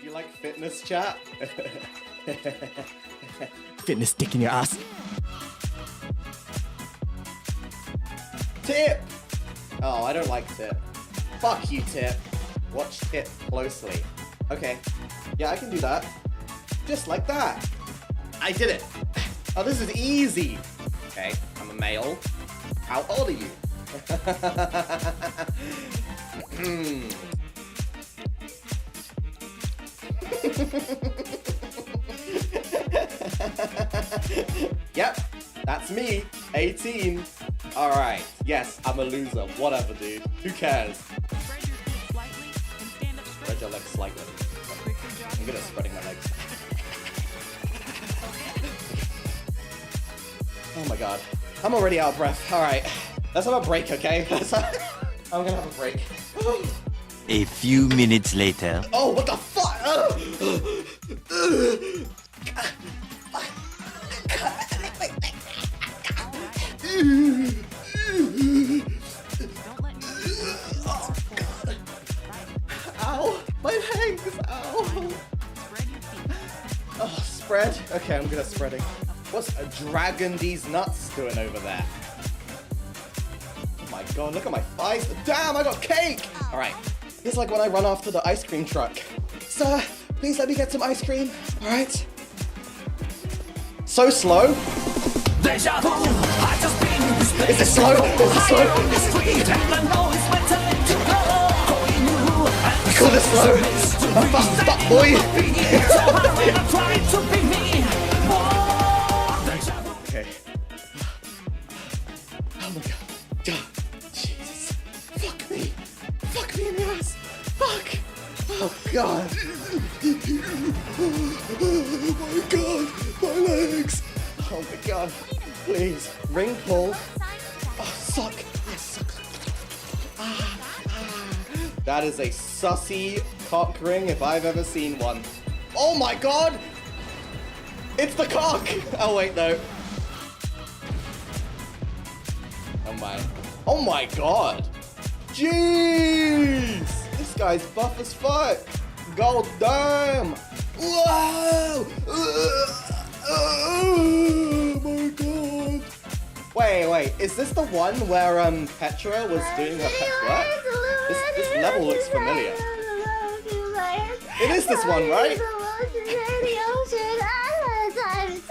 You like fitness, chat? Fitness stick in your ass. Tip! Oh, I don't like Tip. Fuck you, Tip. Watch Tip closely. Okay. Yeah, I can do that. Just like that. I did it. Oh, this is easy. Okay, I'm a male. How old are you? Yep, that's me, 18. Alright, yes, I'm a loser. Whatever, dude. Who cares? Spread your legs slightly. I'm good at spreading my legs. Oh my god. I'm already out of breath. Alright. Let's have a break, okay? I'm gonna have a break. A few minutes later. Oh, what the fuck? Ow, my legs, ow. Oh, spread? Okay, I'm good at spreading. What's a dragon these nuts doing over there? Oh my god, look at my thighs. Damn, I got cake! Alright, it's like when I run after the ice cream truck. Sir, please let me get some ice cream. Alright. So slow. Is it slow? Is it slow? You call this slow? I'm fast as fuck, boy. Okay. Oh my god. Jesus. Fuck me. Fuck me in the ass. Fuck. Oh god. Oh my god. My legs. Oh my god. Please. Ring pull. Oh, suck. Yes, suck. That is a sussy cock ring if I've ever seen one. Oh my god! It's the cock! Oh wait, no. Oh my. Oh my god! Jeez! This guy's buff as fuck! God damn! Whoa! Oh my god! Wait, is this the one where Petra was doing her petwork? This level looks familiar. It is this one, right?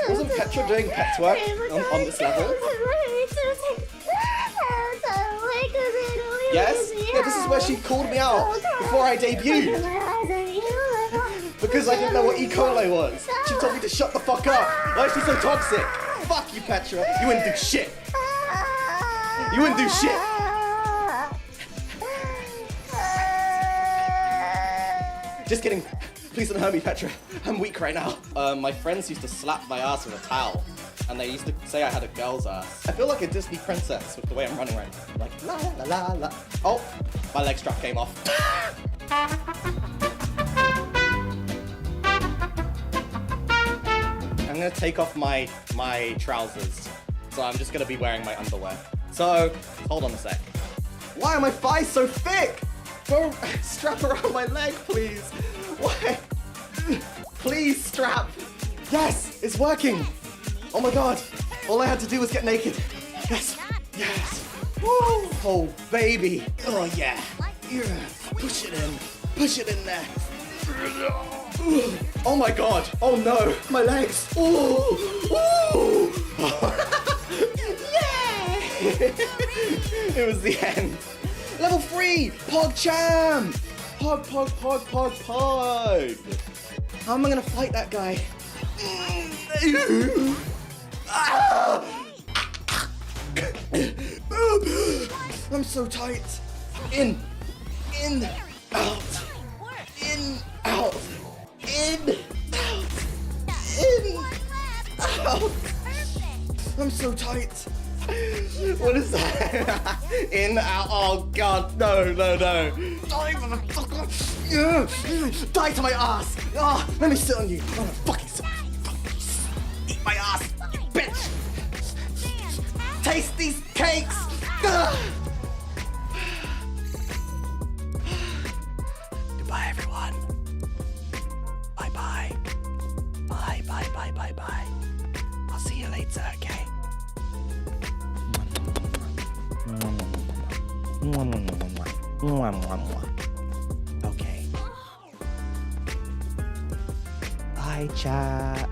Wasn't Petra doing petwork on this level? Yes? Yeah, this is where she called me out before I debuted. Because I didn't know what E. coli was. She told me to shut the fuck up. Why is she so toxic? Fuck you, Petra. You wouldn't do shit. You wouldn't do shit. Just kidding. Please don't hurt me, Petra. I'm weak right now. My friends used to slap my ass with a towel. And they used to say I had a girl's ass. I feel like a Disney princess with the way I'm running right now. Like, la la la la. Oh, my leg strap came off. I'm gonna take off my trousers. So I'm just gonna be wearing my underwear. So, hold on a sec. Why are my thighs so thick? Go strap around my leg, please. Why? Please strap. Yes, it's working. Oh my god. All I had to do was get naked. Yes, yes. Woo. Oh, baby. Oh, yeah. Yeah. Push it in. Push it in there. Oh my god. Oh no. My legs. Ooh. Ooh. Yeah. It was the end. Level 3. PogChamp. Pog. How am I gonna fight that guy? I'm so tight. In, out, in, out, in, out, in, out. I'm so tight. What is that? In, out, oh god, no. Die, motherfucker. Die to my ass. Oh, let me sit on you. Oh, fucking sit. Eat my ass, you bitch. Taste these cakes. Goodbye, everyone. later, okay? Okay. Bye, chat.